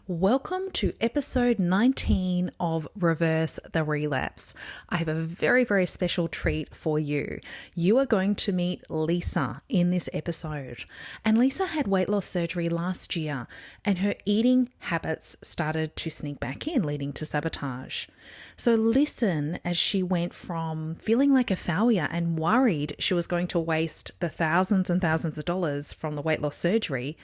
Welcome to episode 19 of Reverse the Relapse. I have a very, very special treat for you. You are going to meet Lisa in this episode. And Lisa had weight loss surgery last year, and her eating habits started to sneak back in, leading to sabotage. So listen as she went from feeling like a failure and worried she was going to waste the thousands and thousands of dollars from the weight loss surgery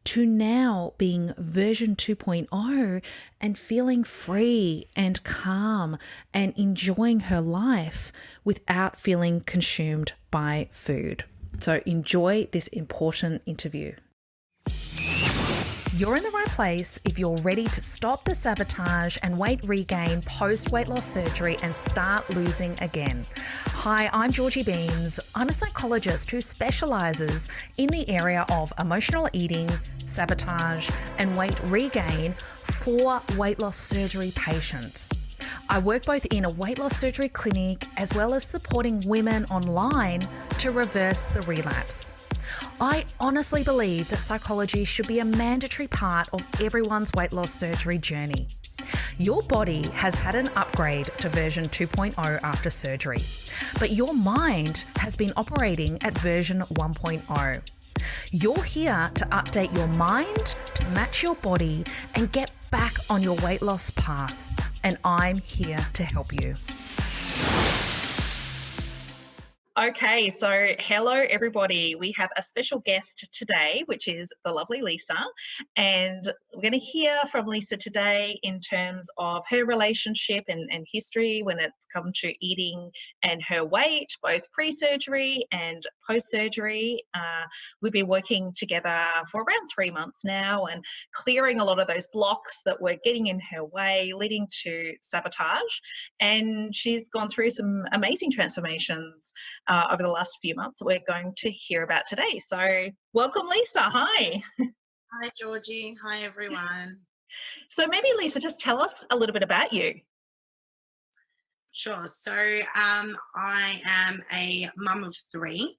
to now being version 2.0 and feeling free and calm and enjoying her life without feeling consumed by food. So enjoy this important interview. You're in the right place if you're ready to stop the sabotage and weight regain post weight loss surgery and start losing again. Hi, I'm Georgie Beames. I'm a psychologist who specializes in the area of emotional eating, sabotage, and weight regain for weight loss surgery patients. I work both in a weight loss surgery clinic as well as supporting women online to reverse the relapse. I honestly believe that psychology should be a mandatory part of everyone's weight loss surgery journey. Your body has had an upgrade to version 2.0 after surgery, but your mind has been operating at version 1.0. You're here to update your mind to match your body and get back on your weight loss path, and I'm here to help you. Okay, so hello everybody. We have a special guest today, which is the lovely Lisa, and we're going to hear from Lisa today in terms of her relationship and history when it's come to eating and her weight, both pre-surgery and post-surgery. We've been working together for around 3 months now and clearing a lot of those blocks that were getting in her way, leading to sabotage, and she's gone through some amazing transformations over the last few months that we're going to hear about today. So welcome, Lisa. Hi. Hi, Georgie. Hi, everyone. So maybe, Lisa, just tell us a little bit about you. Sure. So I am a mum of three.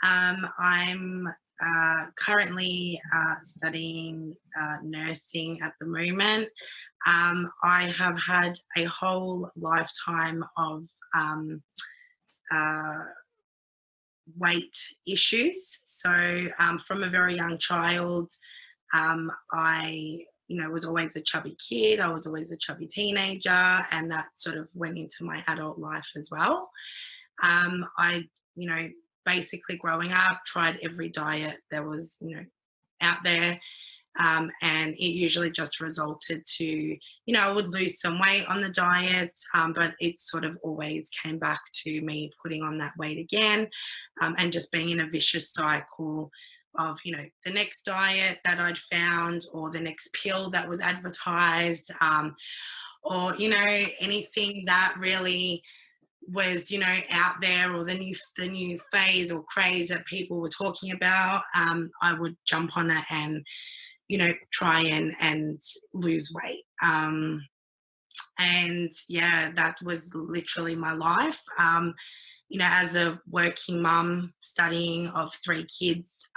I'm currently studying nursing at the moment. I have had a whole lifetime of weight issues. So from a very young child, I was always a chubby kid. I was always a chubby teenager, and that sort of went into my adult life as well. I, basically growing up, tried every diet there was, out there. And it usually just resulted to, I would lose some weight on the diet, but it sort of always came back to me putting on that weight again, and just being in a vicious cycle of, the next diet that I'd found or the next pill that was advertised, or, anything that really was, out there, or the new phase or craze that people were talking about. I would jump on it and try and lose weight. And yeah, that was literally my life. As a working mum, studying of three kids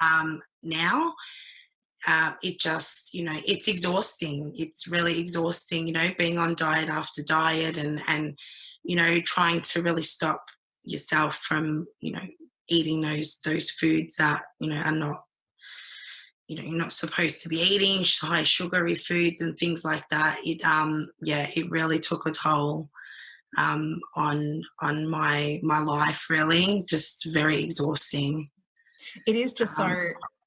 now, it just, it's exhausting. It's really exhausting, being on diet after diet and trying to really stop yourself from, eating those foods that, are not, you're not supposed to be eating, high sugary foods and things like that. It really took a toll on my life, really, just very exhausting. It is just so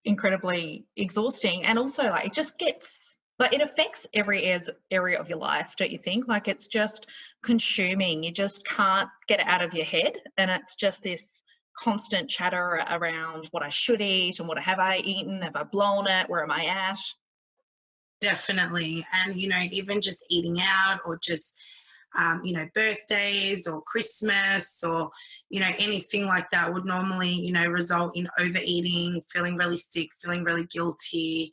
incredibly exhausting, and also like it just gets it affects every area of your life, don't you think? Like it's just consuming. You just can't get it out of your head, and it's just this constant chatter around what I should eat and what have I eaten, have I blown it, where am I at? Definitely. And even just eating out, or just birthdays or Christmas, or anything like that would normally result in overeating, feeling really sick, feeling really guilty,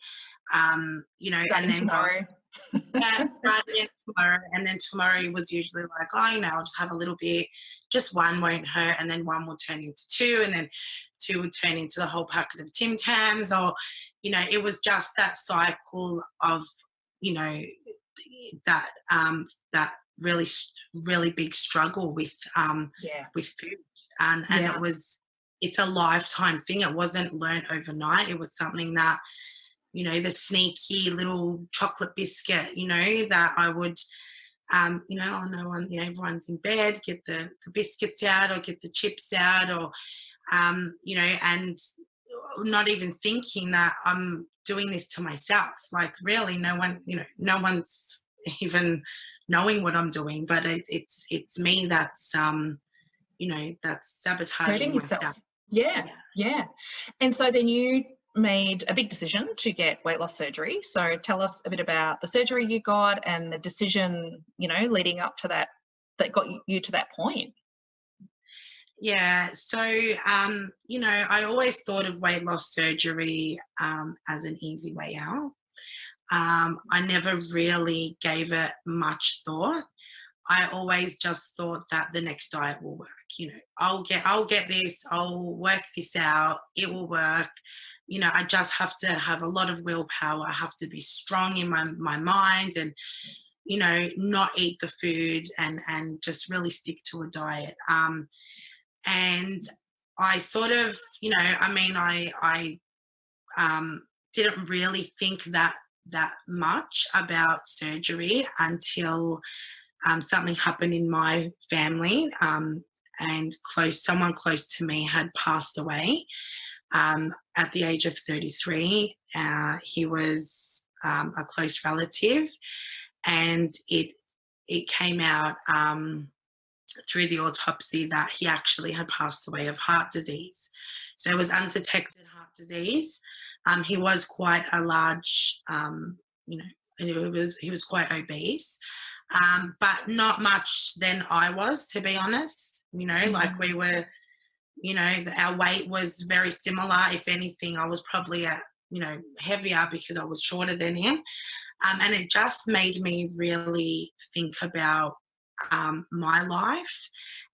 and then tomorrow. Tomorrow, and then tomorrow was usually like, I'll just have a little bit, just one won't hurt, and then one will turn into two, and then two would turn into the whole packet of Tim Tams, or it was just that cycle of you know, that that really big struggle Yeah. with food, and Yeah. it's a lifetime thing. It wasn't learned overnight. It was something that, the sneaky little chocolate biscuit, that I would, oh, no one, everyone's in bed, get the biscuits out or get the chips out, or, and not even thinking that I'm doing this to myself. Like, really, no one's even knowing what I'm doing, but it's me that's Hurting sabotaging myself. yourself. Yeah. Yeah. Yeah. And so then you made a big decision to get weight loss surgery. So tell us a bit about the surgery you got and the decision, leading up to that got you to that point. Yeah. So, I always thought of weight loss surgery as an easy way out. I never really gave it much thought. I always just thought that the next diet will work. I'll get this, I'll work this out, it will work. I just have to have a lot of willpower. I have to be strong in my mind, and, not eat the food, and just really stick to a diet. And I sort of, I didn't really think that much about surgery until something happened in my family, and someone close to me had passed away at the age of 33. He was a close relative, and it came out through the autopsy that he actually had passed away of heart disease. So it was undetected heart disease. He was quite a large, he was quite obese, but not much than I was, to be honest. Like, we were, our weight was very similar. If anything, I was probably heavier because I was shorter than him. And it just made me really think about my life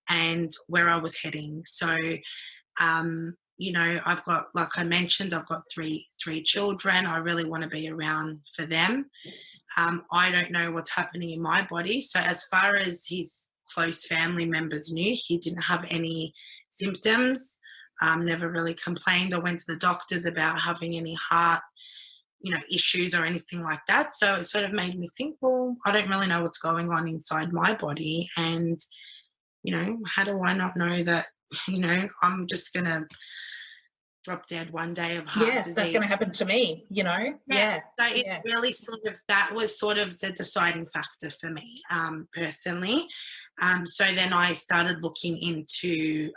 and where I was heading. So, I've got, like I mentioned, I've got three children. I really want to be around for them. I don't know what's happening in my body. So, as far as his close family members knew, he didn't have any symptoms, never really complained or went to the doctors about having any heart, issues or anything like that. So it sort of made me think, well, I don't really know what's going on inside my body. And, how do I not know that, I'm just going to drop dead one day of heart Yes, that's disease? going to happen to me, Yeah. Yeah. So it Yeah. really that was sort of the deciding factor for me, personally. So then I started looking into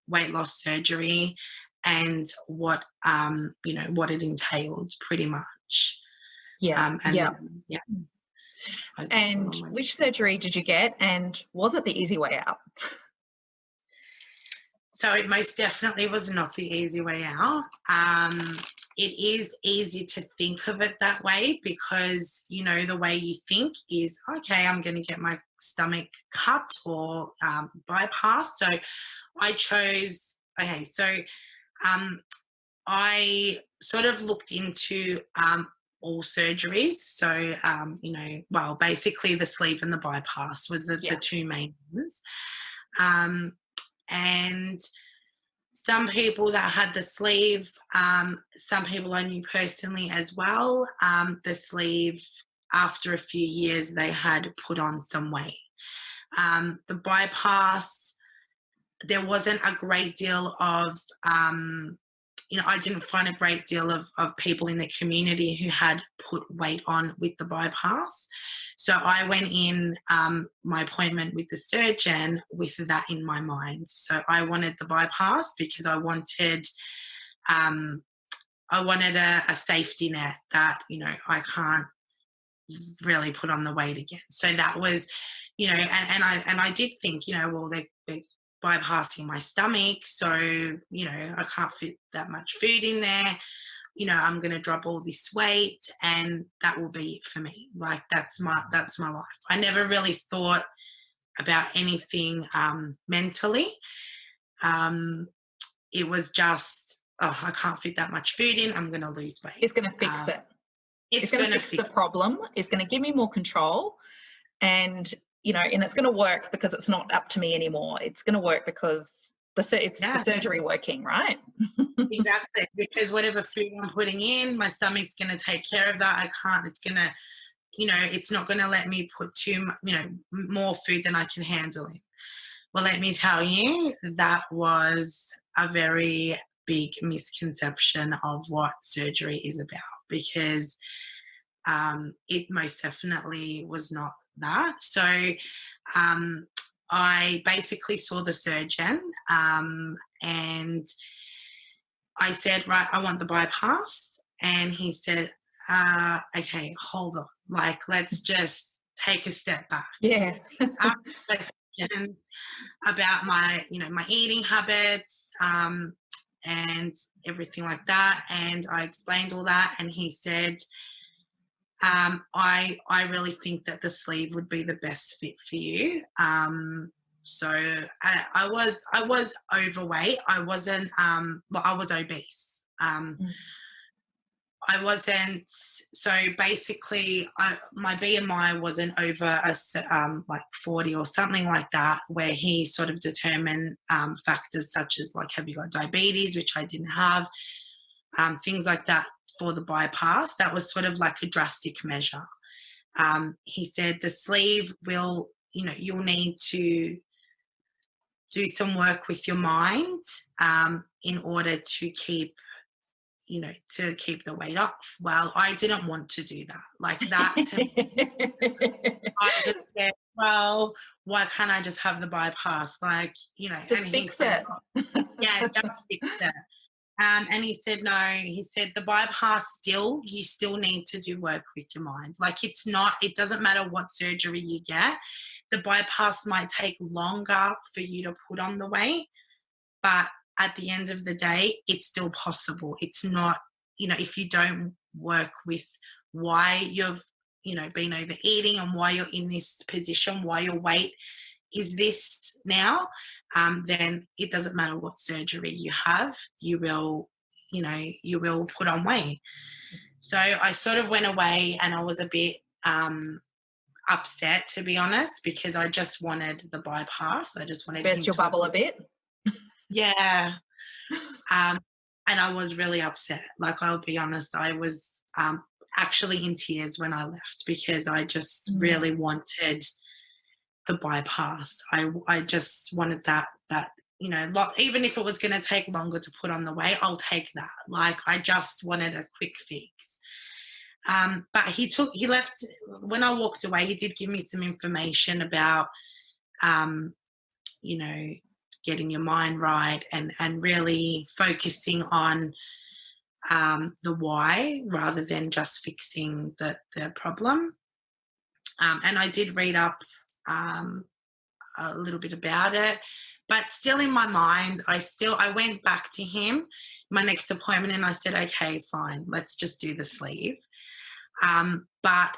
weight loss surgery and what it entailed, pretty much. Yeah. And Yeah. then, yeah. And which surgery did you get? And was it the easy way out? So it most definitely was not the easy way out. It is easy to think of it that way because, the way you think is, okay, I'm going to get my stomach cut or bypassed. So I chose, okay, so I sort of looked into all surgeries. So, basically the sleeve and the bypass was the two main ones. And some people that had the sleeve, some people I knew personally as well, the sleeve, after a few years, they had put on some weight. The bypass, there wasn't a great deal of, I didn't find a great deal of people in the community who had put weight on with the bypass. So I went in my appointment with the surgeon with that in my mind. So I wanted the bypass because I wanted a safety net that, I can't really put on the weight again. So that was, and I did think, well, they're bypassing my stomach, so I can't fit that much food in there. I'm going to drop all this weight, and that will be it for me. Like, that's my life. I never really thought about anything mentally. It was just, oh, I can't fit that much food in. I'm going to lose weight. It's going to fix it. It's going going to to fix the fix. problem. It's going to give me more control, and and it's going to work because it's not up to me anymore. It's going to work because it's the Yeah, surgery working, right? exactly. Because whatever food I'm putting in, my stomach's going to take care of that. I can't. It's going to, it's not going to let me put more food than I can handle in. Well, let me tell you, that was a very big misconception of what surgery is about, because it most definitely was not that. So I basically saw the surgeon, and I said, right, I want the bypass. And he said, okay, hold on. Like, let's just take a step back. Yeah. Questions about my eating habits, and everything like that. And I explained all that. And he said, I really think that the sleeve would be the best fit for you. So I was overweight. I wasn't. I was obese. I wasn't. So basically, my BMI wasn't over like 40 or something like that, where he sort of determined factors such as, like, have you got diabetes, which I didn't have, things like that for the bypass. That was sort of like a drastic measure. He said the sleeve will, you'll need to do some work with your mind in order to keep the weight off. Well, I didn't want to do that. Like that, I just said, well, why can't I just have the bypass? Like, Just and he fix said, it. yeah, just fix it. And he said, no, he said, the bypass you still need to do work with your mind. Like, it doesn't matter what surgery you get. The bypass might take longer for you to put on the weight, but at the end of the day, it's still possible. It's not, if you don't work with why you've, been overeating and why you're in this position, why your weight is this now, then it doesn't matter what surgery you have, you will put on weight. So I sort of went away and I was a bit upset, to be honest, because I just wanted the bypass. I just wanted Burst him your to, bubble a bit. yeah. And I was really upset. Like, I'll be honest, I was actually in tears when I left, because I just really wanted the bypass. I just wanted that even if it was going to take longer to put on the weight, I'll take that. Like, I just wanted a quick fix. But he left. When I walked away, he did give me some information about, getting your mind right, and really focusing on the why rather than just fixing the problem. And I did read up a little bit about it, but still in my mind, I went back to him my next appointment and I said, okay, fine, let's just do the sleeve. But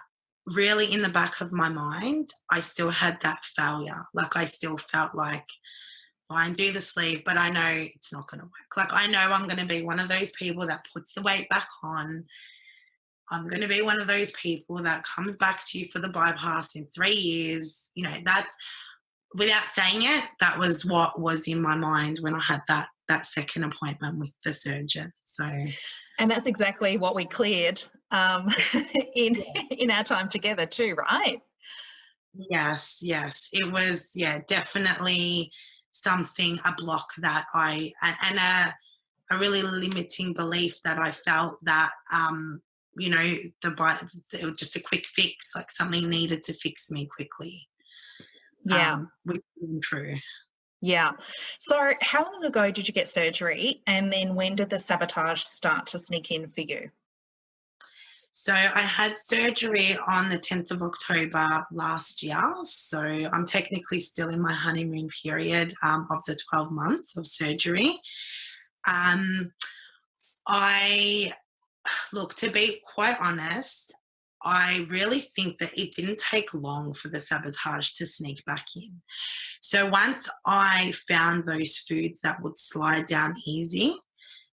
really in the back of my mind, I still had that failure. Like, I still felt like, fine, do the sleeve, but I know it's not going to work. Like, I know I'm going to be one of those people that puts the weight back on. I'm going to be one of those people that comes back to you for the bypass in 3 years. That's, without saying it, that was what was in my mind when I had that second appointment with the surgeon. So, and that's exactly what we cleared in our time together too, right? Yes, it was, definitely something, a block that and a really limiting belief that I felt that just a quick fix, like something needed to fix me quickly. Yeah. Which isn't true. Yeah. So how long ago did you get surgery, and then when did the sabotage start to sneak in for you? So I had surgery on the 10th of October last year. So I'm technically still in my honeymoon period of the 12 months of surgery. To be quite honest, I really think that it didn't take long for the sabotage to sneak back in. So once I found those foods that would slide down easy,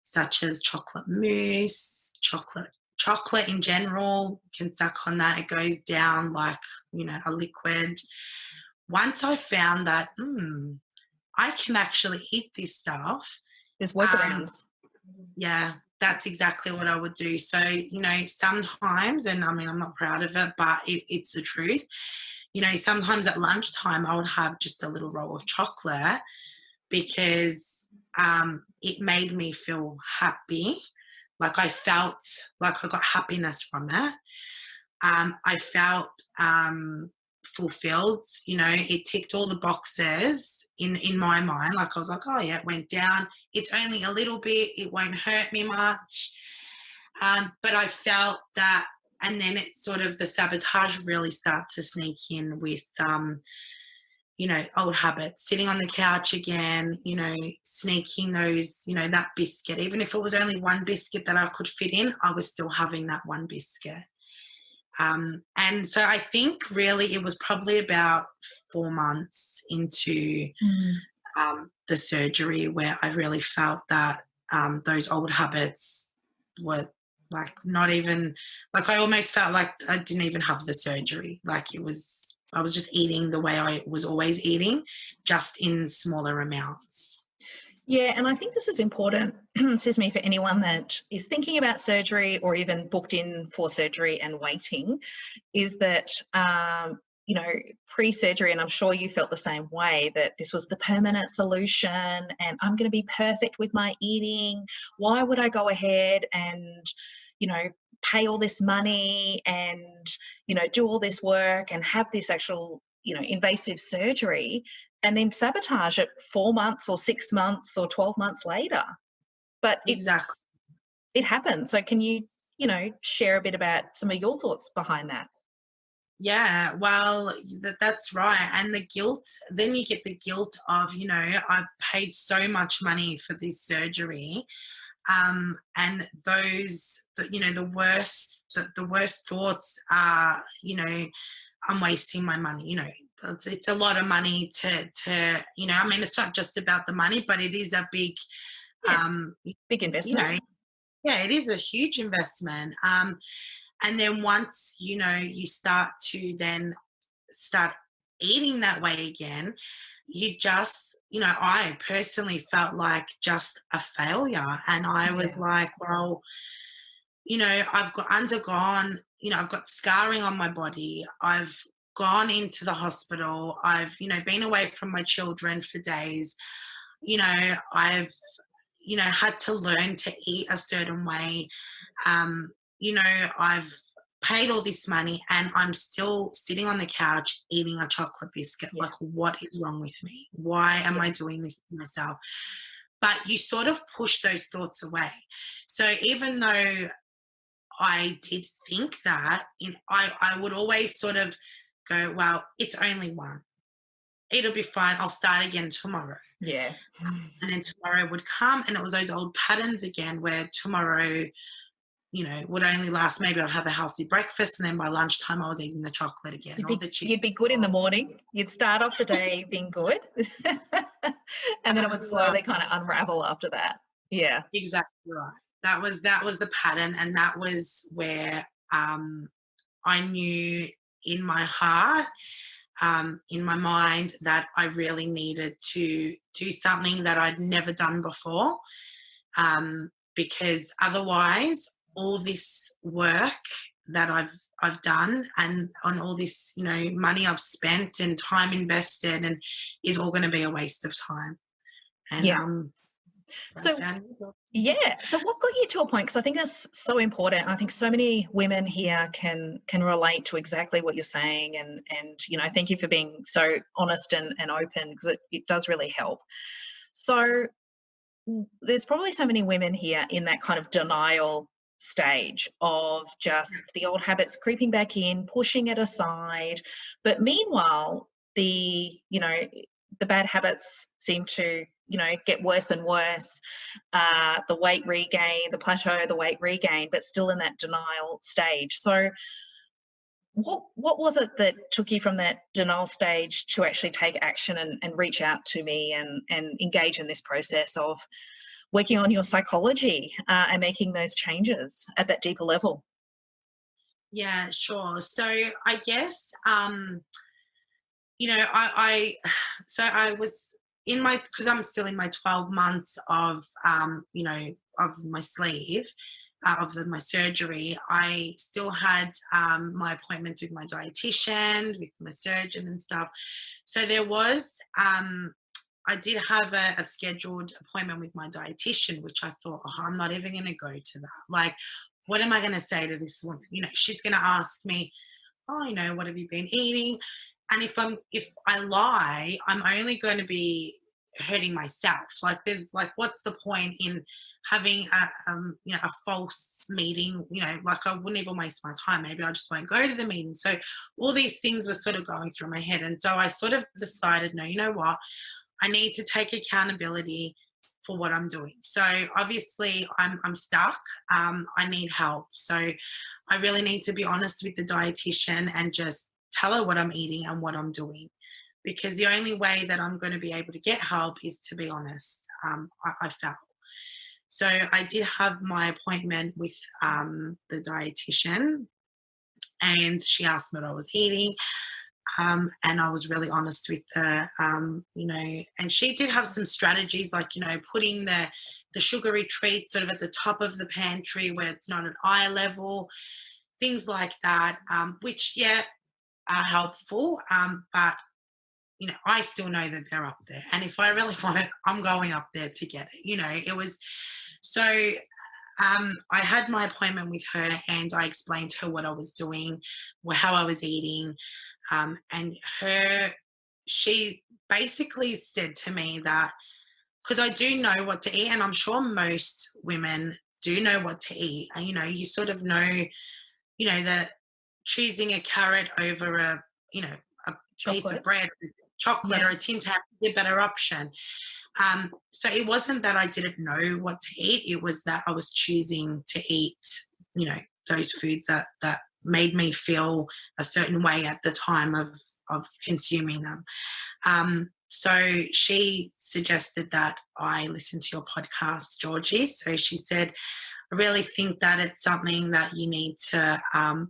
such as chocolate mousse, chocolate chocolate in general, can suck on that, it goes down like, a liquid. Once I found that, I can actually eat this stuff, There's um, workarounds. yeah, that's exactly what I would do. So, sometimes, and I mean, I'm not proud of it, but it's the truth. Sometimes at lunchtime, I would have just a little roll of chocolate because it made me feel happy. Like I felt like I got happiness from it. I felt fulfilled. It ticked all the boxes in my mind. Like I was like, oh yeah, it went down. It's only a little bit. It won't hurt me much. But I felt that, and then it's sort of the sabotage really start to sneak in with, old habits, sitting on the couch again, sneaking those, that biscuit. Even if it was only one biscuit that I could fit in, I was still having that one biscuit. And so I think really it was probably about 4 months into the surgery where I really felt that those old habits were like not even, like I almost felt like I didn't even have the surgery. Like I was just eating the way I was always eating, just in smaller amounts. Yeah, and I think this is important, excuse me, for anyone that is thinking about surgery or even booked in for surgery and waiting, is that, pre-surgery, and I'm sure you felt the same way, that this was the permanent solution and I'm going to be perfect with my eating. Why would I go ahead and, pay all this money and, do all this work and have this actual, invasive surgery and then sabotage it 4 months or 6 months or 12 months later? But Exactly. it happens. So can you, share a bit about some of your thoughts behind that? Yeah, well, that's right. And the guilt, then you get the guilt of, I've paid so much money for this surgery. And the worst thoughts are, I'm wasting my money. It's a lot of money to, I mean, it's not just about the money, but it is a big, Yes. Big investment. Yeah, it is a huge investment. And then once, you start to then start eating that way again, you just, I personally felt like just a failure. And I was like, well, I've undergone, I've got scarring on my body. I've gone into the hospital. I've, been away from my children for days. I've, had to learn to eat a certain way. I've paid all this money and I'm still sitting on the couch eating a chocolate biscuit. Like, what is wrong with me? Why am I doing this to myself? But you sort of push those thoughts away. So even though I did think that, I would always sort of go, well, it's only one. It'll be fine. I'll start again tomorrow. Yeah. And then tomorrow would come and it was those old patterns again where tomorrow, would only last, maybe I'd have a healthy breakfast and then by lunchtime I was eating the chocolate again. You'd be good in the morning. You'd start off the day being good and then it would slowly kind of unravel after that. Yeah. Exactly right. That was the pattern, and that was where I knew in my heart, in my mind, that I really needed to do something that I'd never done before, because otherwise all this work that I've done and on all this, money I've spent and time invested and is all going to be a waste of time. And so what got you to a point, because I think that's so important. I think so many women here can relate to exactly what you're saying, and thank you for being so honest and open, because it does really help. So there's probably so many women here in that kind of denial stage of just the old habits creeping back in, pushing it aside, but meanwhile the bad habits seem to get worse and worse, the weight regain, the plateau, the weight regain, but still in that denial stage. So what was it that took you from that denial stage to actually take action and reach out to me and engage in this process of working on your psychology and making those changes at that deeper level? Yeah, sure. So I guess, you know, I was in my, because I'm still in my 12 months of, you know, of my sleeve, my surgery. I still had my appointments with my dietitian, with my surgeon and stuff. So there was, I did have a scheduled appointment with my dietitian, which I thought, oh, I'm not even going to go to that. Like, what am I going to say to this woman? You know, she's going to ask me, oh, you know, what have you been eating? And if I lie, I'm only going to be hurting myself. Like, there's like, what's the point in having you know, a false meeting? You know, like, I wouldn't even waste my time. Maybe I just won't go to the meeting. So all these things were sort of going through my head, and so I sort of decided, no, you know what, I need to take accountability for what I'm doing. So obviously I'm stuck. I need help. So I really need to be honest with the dietitian and just tell her what I'm eating and what I'm doing, because the only way that I'm going to be able to get help is to be honest. I felt. So I did have my appointment with the dietitian, and she asked me what I was eating. And I was really honest with her, you know, and she did have some strategies, like, you know, putting the sugary treats sort of at the top of the pantry where it's not at eye level, things like that, which, yeah, are helpful. But, you know, I still know that they're up there. And if I really want it, I'm going up there to get it. You know, it was so. I had my appointment with her, and I explained to her what I was doing, how I was eating, and she basically said to me that, because I do know what to eat, and I'm sure most women do know what to eat, and, you know, you sort of know, you know, that choosing a carrot over a, you know, a piece of bread, chocolate, or a Tim Tam is a better option. So it wasn't that I didn't know what to eat. It was that I was choosing to eat, you know, those foods that made me feel a certain way at the time of consuming them. So she suggested that I listen to your podcast, Georgie. So she said, I really think that it's something that you need to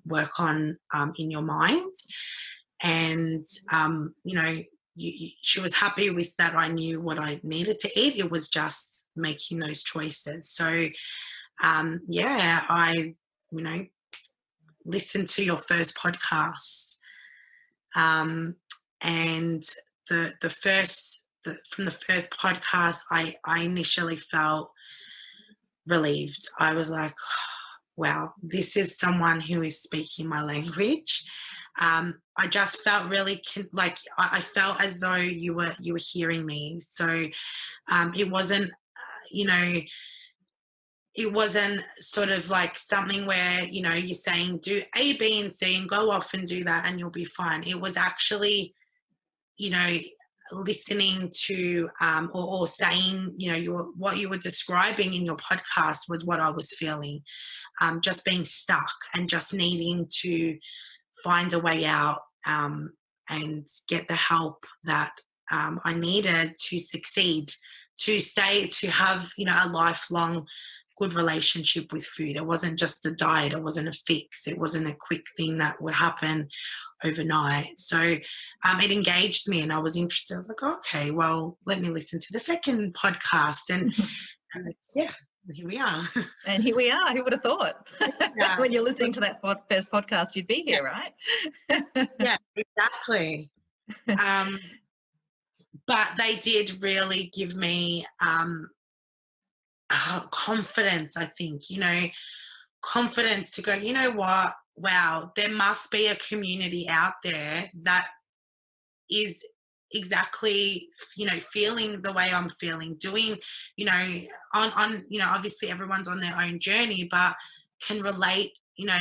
work on in your mind. And, you know, she was happy with that. I knew what I needed to eat. It was just making those choices. So, yeah, I, you know, listened to your first podcast, and from the first podcast, I initially felt relieved. I was like, wow, this is someone who is speaking my language. I just felt really like I felt as though you were hearing me. So it wasn't, you know, it wasn't sort of like something where, you know, you're saying do A, B, and C and go off and do that and you'll be fine. It was actually, you know, listening to or saying, you know, what you were describing in your podcast was what I was feeling, just being stuck and just needing to find a way out and get the help that I needed to succeed, to have, you know, a lifelong good relationship with food. It wasn't just a diet. It wasn't a fix. It wasn't a quick thing that would happen overnight. So it engaged me and I was interested. I was like, okay, well, let me listen to the second podcast. And yeah, here we are. And here we are. Who would have thought? Yeah. When you're listening to that first podcast, you'd be here, right? Yeah, exactly. But they did really give me confidence, I think, you know, confidence to go, you know what, wow, there must be a community out there that is exactly, you know, feeling the way I'm feeling, doing, you know, on you know, obviously everyone's on their own journey, but can relate, you know,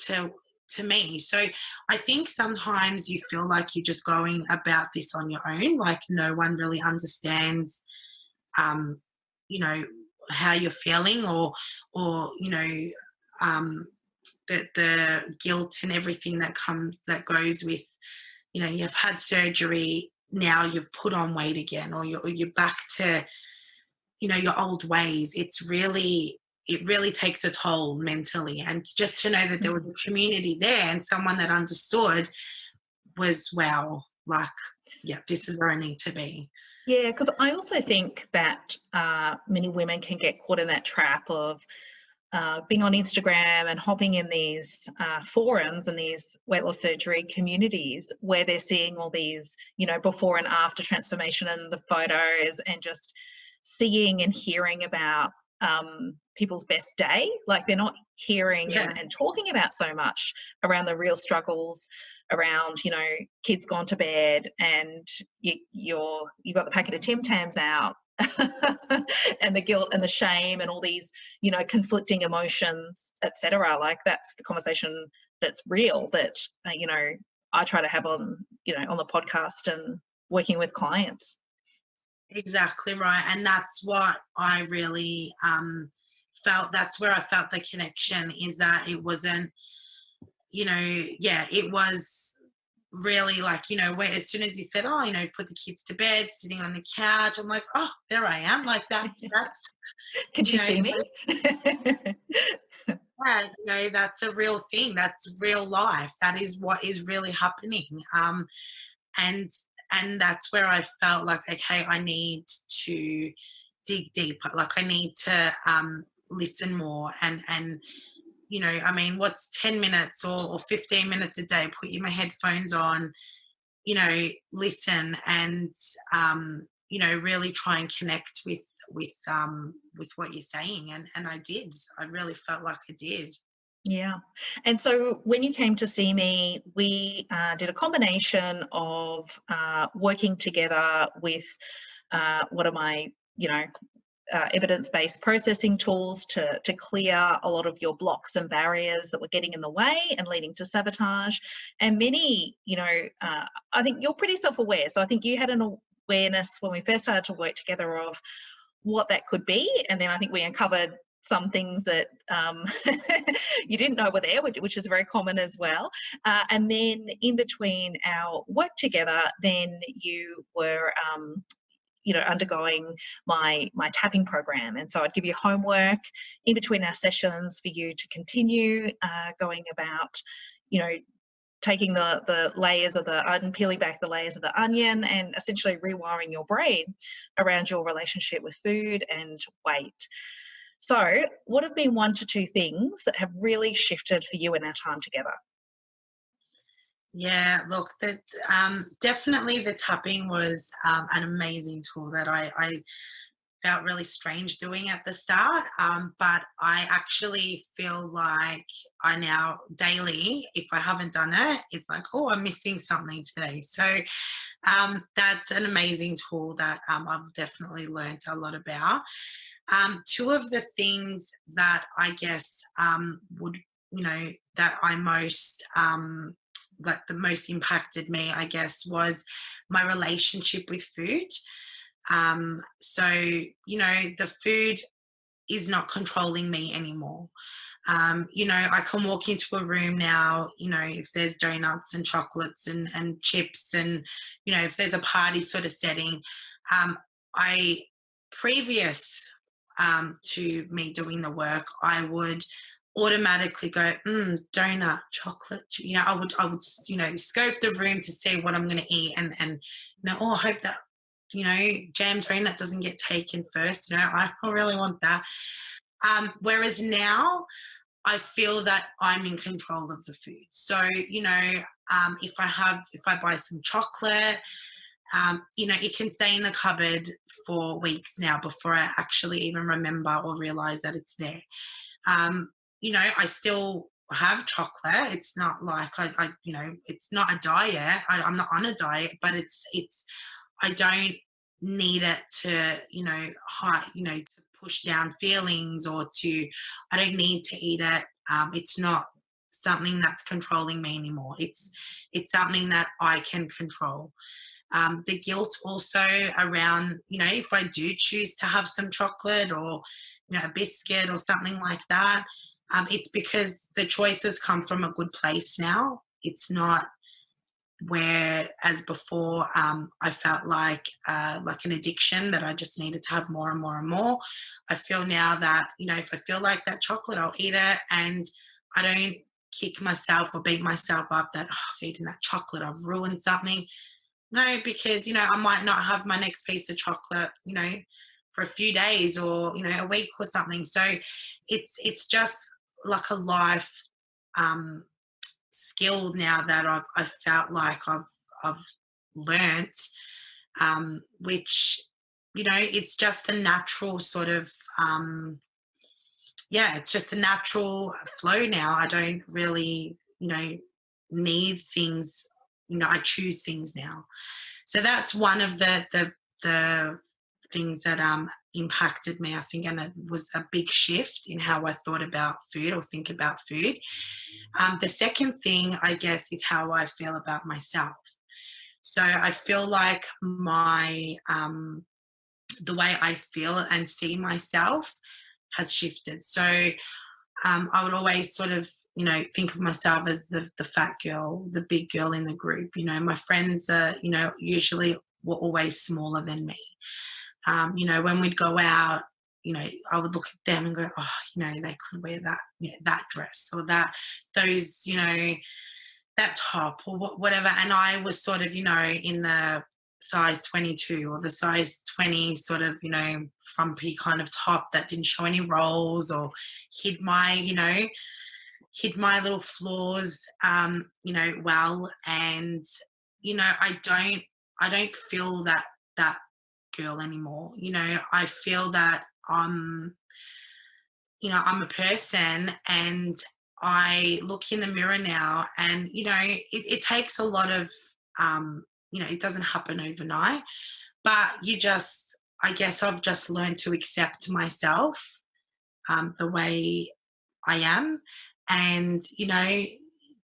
to me. So I think sometimes you feel like you're just going about this on your own, like no one really understands, you know, how you're feeling or you know, the guilt and everything that goes with, you know, you've had surgery, now you've put on weight again, or you're back to your old ways, it really takes a toll mentally. And just to know that there was a community there and someone that understood was, wow, like, yeah, this is where I need to be. Yeah, because I also think that many women can get caught in that trap of being on Instagram and hopping in these forums and these weight loss surgery communities where they're seeing all these, before and after transformation and the photos, and just seeing and hearing about people's best day. Like, they're not hearing and talking about so much around the real struggles around, kids gone to bed and you got the packet of Tim Tams out. And the guilt and the shame and all these, conflicting emotions, etc. Like, that's the conversation that's real that, I try to have on, on the podcast and working with clients. Exactly right. And that's what I really felt. That's where I felt the connection, is that it wasn't, it was really like, where as soon as he said, oh, put the kids to bed, sitting on the couch, I'm like, oh, there I am. Like, that's Can you see me? Yeah, that's a real thing. That's real life. That is what is really happening. And that's where I felt like, okay, I need to dig deeper. Like, I need to listen more and what's 10 minutes or 15 minutes a day, put my headphones on, listen and, really try and connect with what you're saying. And I did. I really felt like I did. Yeah. And so when you came to see me, we did a combination of working together with one of my, evidence-based processing tools to clear a lot of your blocks and barriers that were getting in the way and leading to sabotage. And many, I think you're pretty self-aware. So I think you had an awareness when we first started to work together of what that could be. And then I think we uncovered some things that you didn't know were there, which is very common as well. And then in between our work together, then you were undergoing my tapping program. And so I'd give you homework in between our sessions for you to continue going about, taking the layers of the peeling back the layers of the onion and essentially rewiring your brain around your relationship with food and weight. So what have been 1 to 2 things that have really shifted for you in our time together? Yeah, look, that definitely the tapping was an amazing tool that I felt really strange doing at the start. But I actually feel like I now daily, if I haven't done it, it's like, oh, I'm missing something today. So that's an amazing tool that I've definitely learned a lot about. 2 of the things that I guess would, that I most that the most impacted me, I guess, was my relationship with food. So, the food is not controlling me anymore. I can walk into a room now, if there's donuts and chocolates and chips and, if there's a party sort of setting, I previous to me doing the work, I would automatically go, donut, chocolate. I would scope the room to see what I'm going to eat and I hope that jam donut doesn't get taken first. I really want that. Whereas now I feel that I'm in control of the food. So if I buy some chocolate, it can stay in the cupboard for weeks now before I actually even remember or realize that it's there. I still have chocolate. It's not like I it's not a diet. I'm not on a diet, but it's I don't need it to, to push down feelings or I don't need to eat it. It's not something that's controlling me anymore. It's something that I can control. The guilt also around, if I do choose to have some chocolate or, a biscuit or something like that, it's because the choices come from a good place now. It's not, whereas before I felt like an addiction that I just needed to have more and more and more. I feel now that, you know, if I feel like that chocolate, I'll eat it, and I don't kick myself or beat myself up that, oh, I've eaten that chocolate, I've ruined something. No, because, you know, I might not have my next piece of chocolate, you know, for a few days or, you know, a week or something. So it's just like a life skill now that I've felt like I've learnt, which, you know, it's just a natural sort of, yeah, it's just a natural flow now. I don't really, you know, need things, you know, I choose things now. So that's one of the things that impacted me, I think, and it was a big shift in how I thought about food or think about food. The second thing, I guess, is how I feel about myself. So I feel like my the way I feel and see myself has shifted. So I would always sort of, you know, think of myself as the fat girl, the big girl in the group. You know, my friends are, you know, usually were always smaller than me. You know, when we'd go out, you know, I would look at them and go, oh, you know, they could wear that, you know, that dress or those, you know, that top or whatever. And I was sort of, you know, in the size 22 or the size 20 sort of, you know, frumpy kind of top that didn't show any rolls or hid my, you know, hid my little flaws, you know, well. And, you know, I don't feel that girl anymore. You know, I feel that you know, I'm a person, and I look in the mirror now, and, you know, it takes a lot of, you know, it doesn't happen overnight, but you just, I guess I've just learned to accept myself the way I am, and, you know,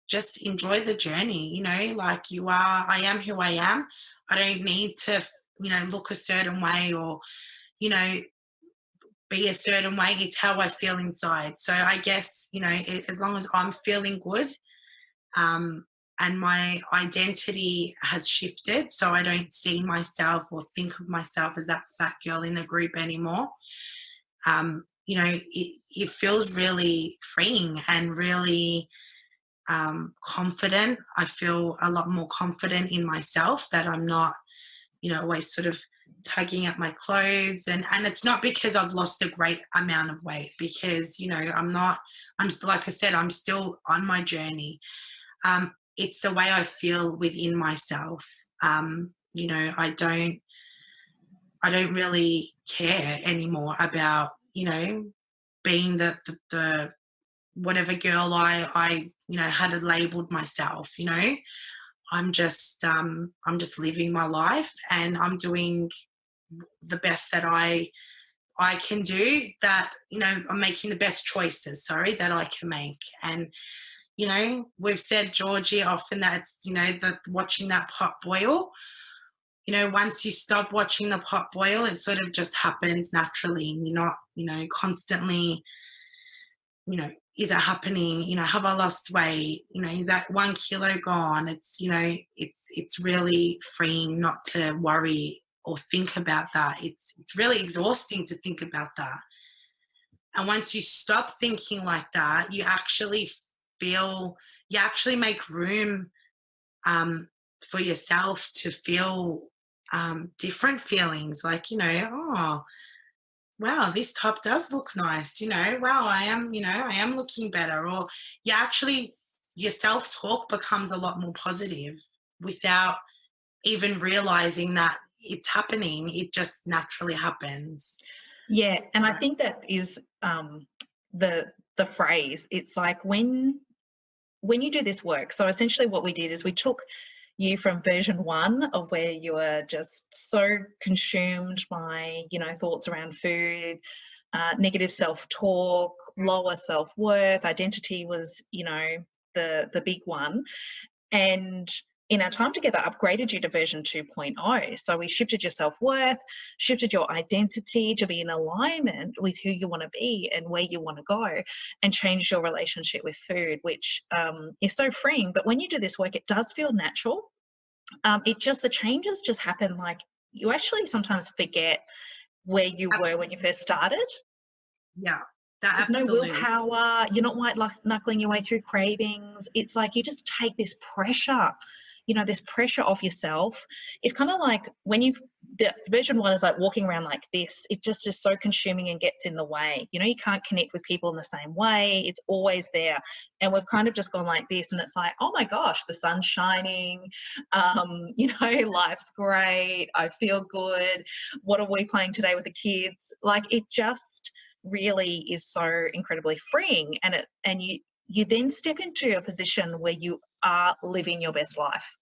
just enjoy the journey, you know, like you are, I am who I am. I don't need to, you know, look a certain way or, you know, be a certain way. It's how I feel inside. So I guess, you know, as long as I'm feeling good, and my identity has shifted, so I don't see myself or think of myself as that fat girl in the group anymore. You know, it feels really freeing and really confident. I feel a lot more confident in myself that I'm not, you know, always sort of tugging at my clothes, and it's not because I've lost a great amount of weight, because, you know, I'm like I said, I'm still on my journey. It's the way I feel within myself. You know, I don't really care anymore about, you know, being the whatever girl I you know had labeled myself. You know, I'm just living my life, and I'm doing the best that I can do, that, you know, I'm making the best choices, sorry, that I can make. And, you know, we've said, Georgie, often that it's, you know, that watching that pot boil, you know, once you stop watching the pot boil, it sort of just happens naturally, and you're not, you know, constantly, you know, is it happening? You know, have I lost weight? You know, is that 1 kilo gone? It's, you know, it's really freeing not to worry or think about that. It's really exhausting to think about that. And once you stop thinking like that, you actually make room for yourself to feel different feelings, like, you know, oh, wow, this top does look nice, you know, wow, I am looking better. Or you actually, your self-talk becomes a lot more positive without even realizing that it's happening. It just naturally happens. Yeah, and I think that is the phrase. It's like when you do this work. So essentially what we did is we took you from version 1 of where you were just so consumed by, you know, thoughts around food, negative self-talk, lower self-worth, identity was, you know, the big one. And in our time together, upgraded you to version 2.0. So we shifted your self-worth, shifted your identity to be in alignment with who you want to be and where you want to go, and changed your relationship with food, which is so freeing. But when you do this work, it does feel natural. the changes just happen. Like, you actually sometimes forget where you were when you first started. Yeah, that There's no absolutely. willpower. You're not white knuckling your way through cravings. It's like you just take this pressure, this pressure off yourself. It's kind of like when the version one is like walking around like this. It just is so consuming and gets in the way. You can't connect with people in the same way. It's always there. And we've kind of just gone like this, and it's like, oh my gosh, the sun's shining. Life's great. I feel good. What are we playing today with the kids? Like, it just really is so incredibly freeing, and you then step into a position where you are living your best life.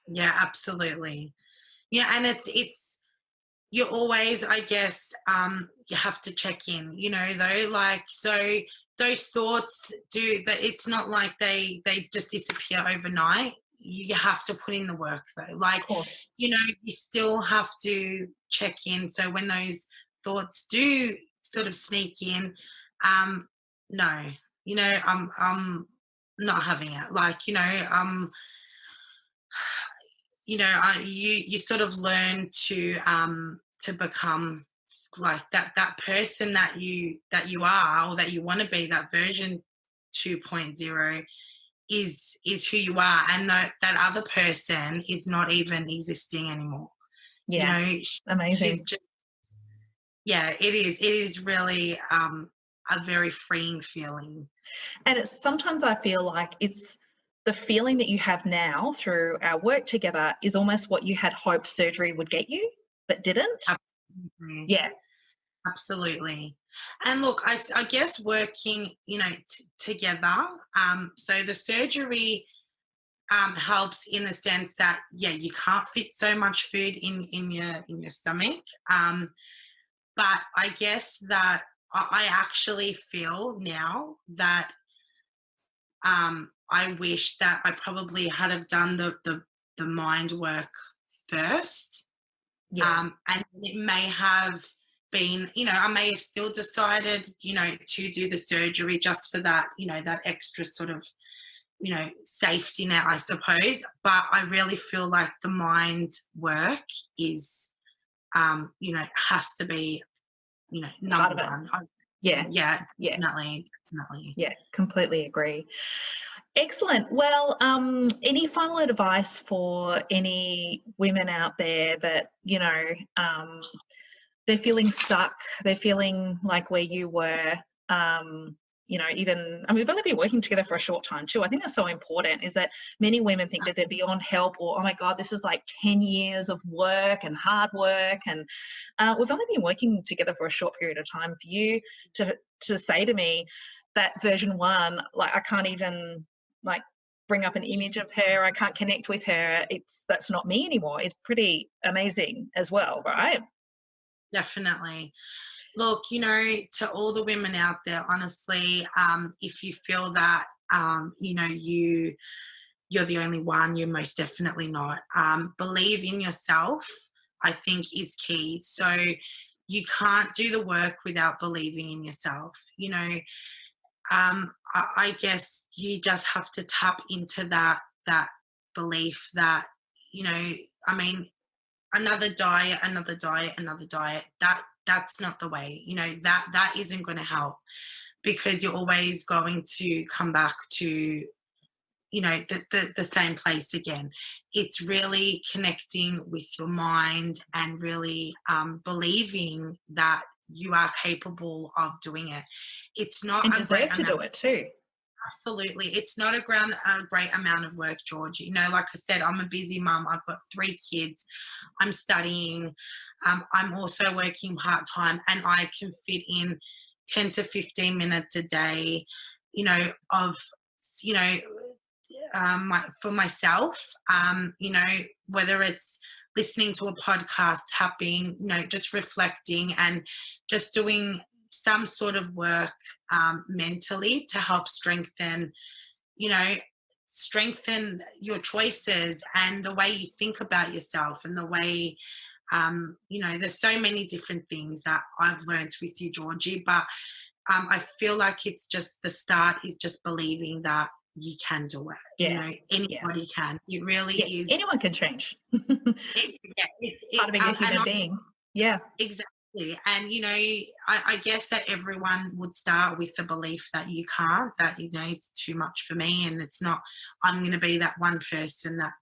Yeah, absolutely. Yeah, and it's you're always, I guess, you have to check in, though, like, so those thoughts do that. It's not like they just disappear overnight. You have to put in the work, though. Like, Of course. you still have to check in. So when those thoughts do sort of sneak in, no, I'm not having it. Like, you sort of learn to become like that person that you are, or that you want to be. That version 2.0 is who you are, and that other person is not even existing anymore. Yeah, amazing. She's just, yeah, it is really a very freeing feeling. And sometimes I feel like it's the feeling that you have now through our work together is almost what you had hoped surgery would get you, but didn't. Absolutely. Yeah. Absolutely. And look, I guess working, together. So the surgery helps in the sense that, yeah, you can't fit so much food in your stomach. But I guess that I actually feel now that I wish that I probably had have done the mind work first. Yeah. And it may have been, I may have still decided, to do the surgery just for that, that extra sort of, safety net, I suppose. But I really feel like the mind work is, has to be, number one. Yeah. Yeah, definitely. Yeah, completely agree. Excellent. Well, any final advice for any women out there that, they're feeling stuck, they're feeling like where you were, we've only been working together for a short time too. I think that's so important, is that many women think that they're beyond help, or, oh my God, this is like 10 years of work and hard work. And we've only been working together for a short period of time. For you to say to me that version one, like, I can't even like bring up an image of her, I can't connect with her, that's not me anymore, is pretty amazing as well, right? Definitely. Look, to all the women out there, honestly, if you feel that, you're the only one, you're most definitely not. Believe in yourself, I think, is key. So you can't do the work without believing in yourself. I guess you just have to tap into that belief that, another diet, that's not the way. That isn't going to help, because you're always going to come back to, the same place again. It's really connecting with your mind and really believing that you are capable of doing it. It's not and a deserve great to do it too. Absolutely. It's not a great amount of work, Georgie. Like I said, I'm a busy mum. I've got 3 kids. I'm studying. I'm also working part-time, and I can fit in 10 to 15 minutes a day, of, for myself, whether it's listening to a podcast, tapping, just reflecting and just doing some sort of work mentally to help strengthen your choices and the way you think about yourself, and the way there's so many different things that I've learned with you, Georgie. But I feel like it's just the start is just believing that you can do it. Yeah. Anybody can. It really is. Anyone can change. Part of being a human being. Yeah. Exactly. And, I guess that everyone would start with the belief that you can't, that, it's too much for me, and it's not, I'm going to be that one person that,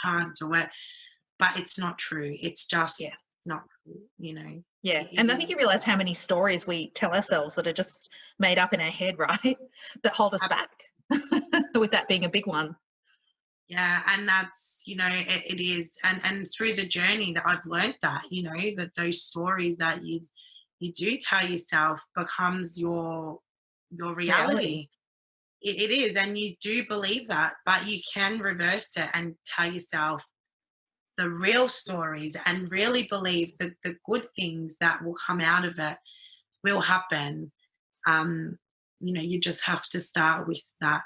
can't do it. But it's not true. It's just not true, Yeah. And I think you realize how many stories we tell ourselves that are just made up in our head, right? That hold us back, with that being a big one. Yeah, and that's, it is. And through the journey that I've learned that, that those stories that you do tell yourself becomes your reality. It is, and you do believe that, but you can reverse it and tell yourself the real stories and really believe that the good things that will come out of it will happen. You just have to start with that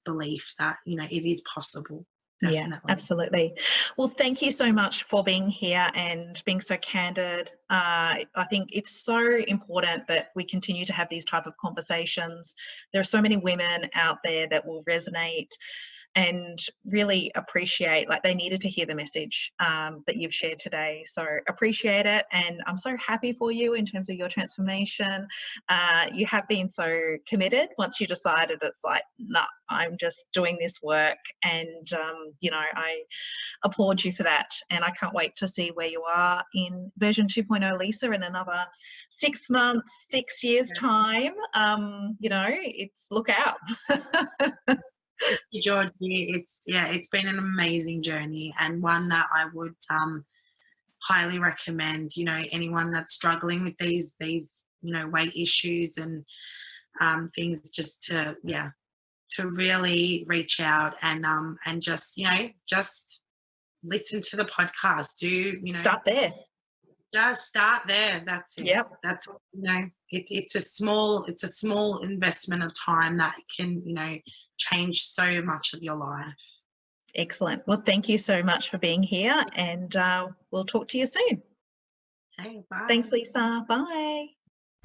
belief that, it is possible. Definitely. Yeah, absolutely. Well, thank you so much for being here and being so candid. I think it's so important that we continue to have these type of conversations. There are so many women out there that will resonate and really appreciate, like, they needed to hear the message that you've shared today. So appreciate it. And I'm so happy for you in terms of your transformation. You have been so committed. Once you decided, it's like, no, I'm just doing this work. And, I applaud you for that. And I can't wait to see where you are in version 2.0, Lisa, in another 6 months, 6 years time. It's look out. Thank you, Georgie. It's been an amazing journey, and one that I would highly recommend. Anyone that's struggling with these weight issues and things, just to really reach out and just listen to the podcast. Start there. Just start there. That's it. Yep. That's it's a small investment of time that can change so much of your life. Excellent. Well, thank you so much for being here, and we'll talk to you soon. Hey, bye. Thanks, Lisa. Bye.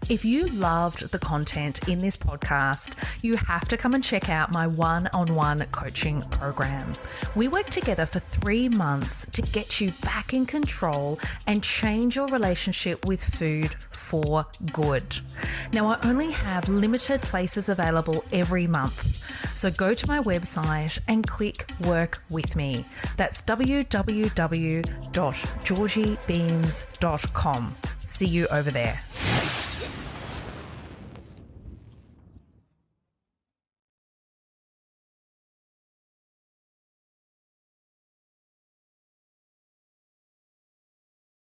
If you loved the content in this podcast, you have to come and check out my one-on-one coaching program. We work together for 3 months to get you back in control and change your relationship with food for good. Now, I only have limited places available every month, so go to my website and click Work With Me. That's www.georgiebeames.com. See you over there.